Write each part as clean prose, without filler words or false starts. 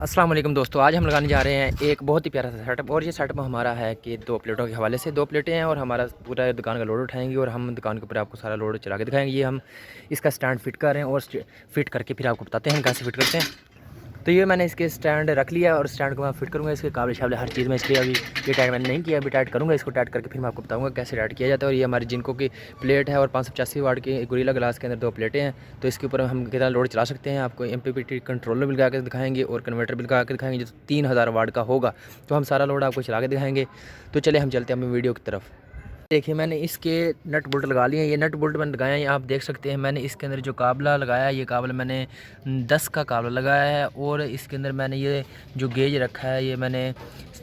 अस्सलाम वालेकुम दोस्तों, आज हम लगाने जा रहे हैं एक बहुत ही प्यारा सा सेटअप। और ये सेटअप हमारा है कि 2 प्लेटों के हवाले से 2 प्लेटें हैं और हमारा पूरा दुकान का लोड उठाएंगे और हम दुकान के ऊपर आपको सारा लोड चला के दिखाएंगे। ये हम इसका स्टैंड फिट कर रहे हैं और फिट करके फिर आपको बताते हैं कैसे फिट करते हैं। तो ये मैंने इसके स्टैंड रख लिया और स्टैंड को मैं फिट करूँगा। इसके काबले शाबले हर चीज़ में, इसलिए अभी ये टाइट मैंने नहीं किया, अभी टाइट करूँगा। इसको टाइट करके फिर मैं आपको बताऊँगा कैसे टाइट किया जाता है। और ये हमारी जिनको की प्लेट है और 585 वाट की गोरिल्ला ग्लास के अंदर 2 प्लेटें हैं। तो इसके ऊपर हम कितना लोड चला सकते हैं, आपको MPPT कंट्रोलर भी लगा के दिखाएंगे और कन्वर्टर भी लगा के दिखाएंगे जो 3000 वाट का होगा। तो हम सारा लोड आपको चला के दिखाएंगे। तो चले हम चलते हैं अपनी वीडियो की तरफ। देखिए मैंने इसके नट बोल्ट लगा लिए हैं। ये नट बोल्ट मैंने लगाए हैं, आप देख सकते हैं। मैंने इसके अंदर जो काबला लगाया है, ये काबला मैंने 10 का काबला लगाया है। और इसके अंदर मैंने ये जो गेज रखा है, ये मैंने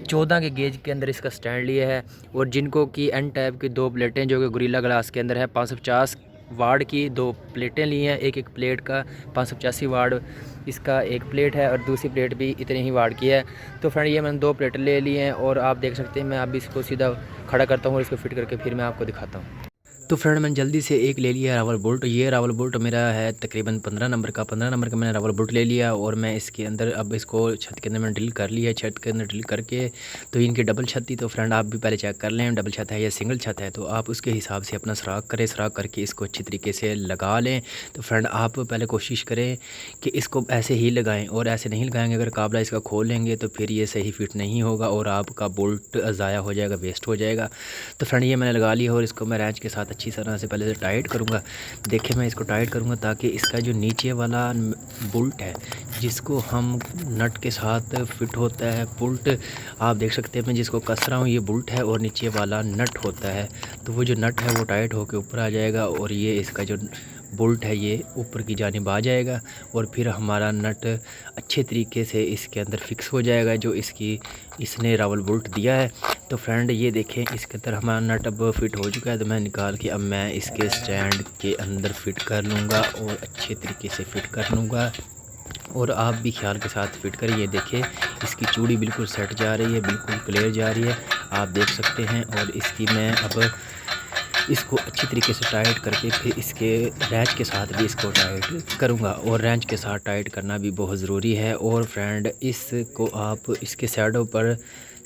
14 के गेज के अंदर इसका स्टैंड लिया है। और जिनको की एन टाइप की 2 प्लेटें जो कि गोरिल्ला ग्लास के अंदर है, 550 वाट की 2 प्लेटें ली हैं। एक प्लेट का 585 वाट इसका एक प्लेट है और दूसरी प्लेट भी इतने ही वाट की है। तो फ्रेंड ये मैंने 2 प्लेटें ले ली हैं और आप देख सकते हैं। मैं अभी इसको सीधा खड़ा करता हूँ और इसको फिट करके फिर मैं आपको दिखाता हूँ। तो फ्रेंड मैंने जल्दी से एक ले लिया रावल बोल्ट। ये रावल बोल्ट मेरा है तकरीबन 15 नंबर का। 15 नंबर का मैंने रावल बोल्ट ले लिया और मैं इसके अंदर अब इसको छत के अंदर मैंने ड्रिल कर लिया। छत के अंदर ड्रिल करके तो इनकी डबल छत थी। तो फ्रेंड आप भी पहले चेक कर लें डबल छत है या सिंगल छत है, तो आप उसके हिसाब से अपना सुराख करें। सुराख करके इसको अच्छी तरीके से लगा लें। तो फ्रेंड आप पहले कोशिश करें कि इसको ऐसे ही लगाएँ, और ऐसे नहीं लगाएंगे अगर काबला इसका खोल लेंगे तो फिर ये सही फिट नहीं होगा और आपका बोल्ट ज़ाया हो जाएगा, वेस्ट हो जाएगा। तो फ्रेंड ये मैंने लगा लिया और इसको मैं रैंच के साथ अच्छी तरह से पहले टाइट करूँगा। देखिए मैं इसको टाइट करूँगा ताकि इसका जो नीचे वाला बोल्ट है जिसको हम नट के साथ फिट होता है, बोल्ट आप देख सकते हैं मैं जिसको कस रहा हूँ, ये बोल्ट है और नीचे वाला नट होता है। तो वो जो नट है वो टाइट होकर ऊपर आ जाएगा और ये इसका जो बोल्ट है ये ऊपर की जानिब आ जाएगा और फिर हमारा नट अच्छे तरीके से इसके अंदर फिक्स हो जाएगा जो इसने रावल बोल्ट दिया है। तो फ्रेंड ये देखें इसके अंदर हमारा नट अब फिट हो चुका है। तो मैं निकाल के अब मैं इसके स्टैंड के अंदर फिट कर लूँगा और अच्छे तरीके से फिट कर लूँगा। और आप भी ख्याल के साथ फिट करिए। ये देखें इसकी चूड़ी बिल्कुल सेट जा रही है, बिल्कुल क्लियर जा रही है, आप देख सकते हैं। और इसकी मैं अब इसको अच्छी तरीके से टाइट करके फिर इसके रैंच के साथ भी इसको टाइट करूँगा। और रैंच के साथ टाइट करना भी बहुत ज़रूरी है। और फ्रेंड इसको आप इसके साइडों पर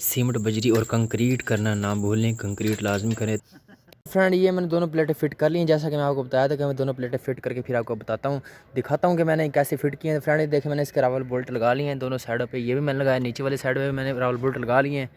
सीमेंट, बजरी और कंक्रीट करना ना भूलें, कंक्रीट लाजमी करें। फ्रेंड ये मैंने दोनों प्लेटें फ़िट कर ली हैं, जैसा कि मैं आपको बताया था कि मैं दोनों प्लेटें फ़िट करके फिर आपको बताता हूँ, दिखाता हूँ कि मैंने कैसे फ़िट किए हैं। फ्रेंड देखिए मैंने इसके रावल बोल्ट लगा लिए हैं दोनों साइडों पे। ये भी मैंने लगाया, नीचे वाले साइड पे मैंने रावल बोल्ट लगा लिए हैं।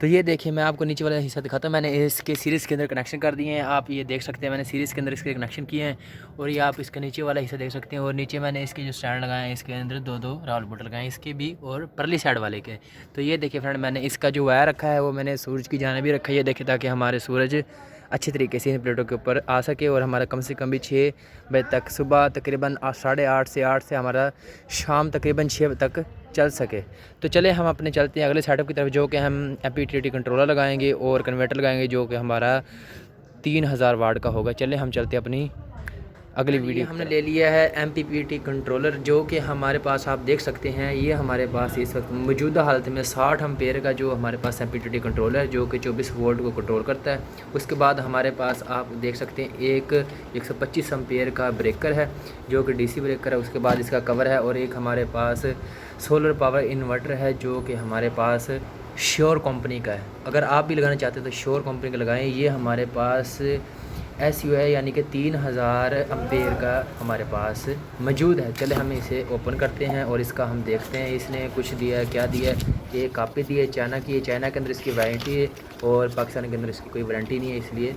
तो ये देखिए मैं आपको नीचे वाला हिस्सा दिखाता हूँ। मैंने इसके सीरीज़ के अंदर कनेक्शन कर दिए हैं, आप ये देख सकते हैं। मैंने सीरीज़ के अंदर इसके कनेक्शन किए हैं और ये आप इसके नीचे वाला हिस्सा देख सकते हैं। और नीचे मैंने इसके जो स्टैंड लगाए हैं इसके अंदर 2-2 रावल बोल्ट लगाए हैं, इसके भी और परली साइड वाले के। तो ये देखिए फ्रेंड मैंने इसका जो वायर रखा है वो मैंने सूरज की जानिब भी रखा है, ये देखिए, ताकि हमारे सूरज अच्छे तरीके से इन प्लेटों के ऊपर आ सके और हमारा कम से कम भी 6 बजे तक, सुबह तकरीबन 8:30 से 8 से हमारा शाम तकरीबन 6 बजे तक चल सके। तो चले हम अपने चलते हैं अगले सेटअप की तरफ, जो कि हम MPPT कंट्रोलर लगाएंगे और कन्वर्टर लगाएंगे जो कि हमारा 3000 वाट का होगा। चले हम चलते हैं अपनी अगली वीडियो। हमने ले लिया है MPPT कंट्रोलर जो कि हमारे पास आप देख सकते हैं। ये हमारे पास इस वक्त मौजूदा हालत में 60 एम्पेयर का जो हमारे पास MPPT कंट्रोलर है जो कि 24 वोल्ट को कंट्रोल करता है। उसके बाद हमारे पास आप देख सकते हैं एक 125 एम्पेयर का ब्रेकर है जो कि DC ब्रेकर है। उसके बाद इसका कवर है और एक हमारे पास सोलर पावर इन्वर्टर है जो कि हमारे पास श्योर कंपनी का है। अगर आप भी लगाना चाहते हैं तो श्योर कंपनी का लगाएं। ये हमारे पास SU है यानी कि 3000 एम्पेयर का हमारे पास मौजूद है। चले हम इसे ओपन करते हैं और इसका हम देखते हैं इसने कुछ दिया है, क्या दिया है। ये कापी दी है चाइना की, चाइना के अंदर इसकी वारंटी है और पाकिस्तान के अंदर इसकी कोई वारंटी नहीं है, इसलिए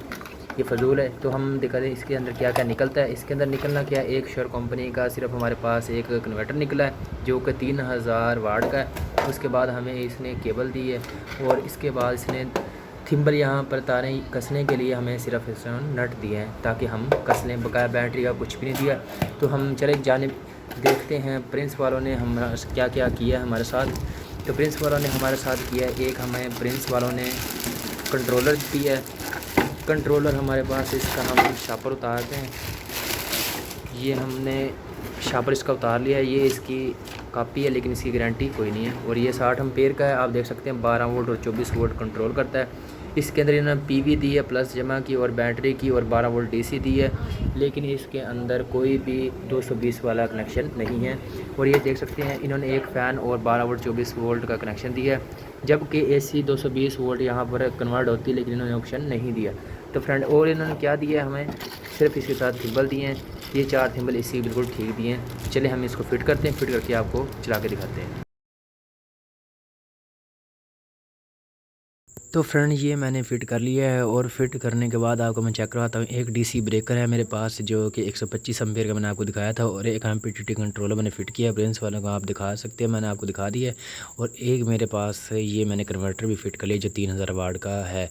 ये फजूल है। तो हम दिखा दें इसके अंदर क्या क्या निकलता है। इसके अंदर निकलना क्या, एक श्योर कंपनी का सिर्फ हमारे पास एक कन्वर्टर निकला है जो कि 3000 वाट का है। उसके बाद हमें इसने केबल दी है और इसके बाद इसने थिम्बल यहाँ पर तारें कसने के लिए हमें सिर्फ इस नट दिए हैं ताकि हम कस लें, बकाया बैटरी का कुछ भी नहीं दिया। तो हम चले जानिब देखते हैं प्रिंस वालों ने हमारा क्या क्या किया हमारे साथ। तो प्रिंस वालों ने हमारे साथ किया, एक हमें प्रिंस वालों ने कंट्रोलर दिया है। कंट्रोलर हमारे पास इसका हम शापर उतारते हैं, ये हमने शापर इसका उतार लिया है। ये इसकी कापी है लेकिन इसकी गारंटी कोई नहीं है। और ये 60 एम्पेयर का है, आप देख सकते हैं 12 वोल्ट और 24 वोल्ट कंट्रोल करता है। इसके अंदर इन्होंने पीवी दी है प्लस जमा की और बैटरी की और 12 वोल्ट डीसी दी है, लेकिन इसके अंदर कोई भी 220 वाला कनेक्शन नहीं है। और ये देख सकते हैं इन्होंने एक फ़ैन और 12 वोल्ट 24 वोल्ट का कनेक्शन दिया है, जबकि एसी 220 वोल्ट यहाँ पर कन्वर्ट होती है, लेकिन इन्होंने ऑप्शन नहीं दिया। तो फ्रेंड और इन्होंने क्या दिया है हमें, सिर्फ इसके साथ थिम्बल दिए हैं, ये 4 थिम्बल इसी बिल्कुल ठीक दिए हैं। चलिए हम इसको फिट करते हैं, फिट करके आपको चला के दिखाते हैं। तो फ्रेंड ये मैंने फ़िट कर लिया है और फिट करने के बाद आपको मैं चेक करवाता हूँ। एक डीसी ब्रेकर है मेरे पास जो कि 125 एम्पीयर का मैंने आपको दिखाया था, और एक एमपीटीटी कंट्रोलर मैंने फ़िट किया है। प्रिंस वालों को आप दिखा सकते हैं, मैंने आपको दिखा दिया है। और एक मेरे पास ये मैंने कन्वर्टर भी फ़िट कर लिया जो 3000 वाट का है।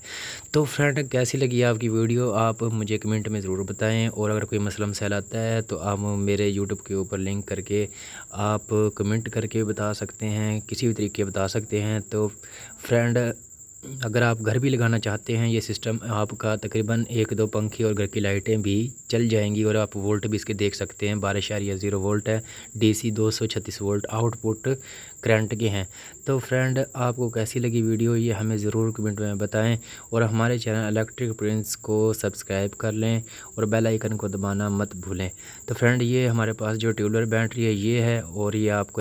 तो फ्रेंड कैसी लगी आपकी वीडियो आप मुझे कमेंट में ज़रूर बताएँ, और अगर कोई मसला मसाइल आता है तो आप मेरे यूट्यूब के ऊपर लिंक करके आप कमेंट करके बता सकते हैं, किसी भी तरीके बता सकते हैं। तो फ्रेंड अगर आप घर भी लगाना चाहते हैं ये सिस्टम, आपका तकरीबन 1-2 पंखे और घर की लाइटें भी चल जाएंगी, और आप वोल्ट भी इसके देख सकते हैं 12.0 वोल्ट है, डीसी 236 वोल्ट आउटपुट करंट के हैं। तो फ्रेंड आपको कैसी लगी वीडियो ये हमें ज़रूर कमेंट में बताएं, और हमारे चैनल इलेक्ट्रिक प्रिंस को सब्सक्राइब कर लें और बेल आइकन को दबाना मत भूलें। तो फ्रेंड ये हमारे पास जो ट्यूबलर बैटरी है ये है, और ये आपको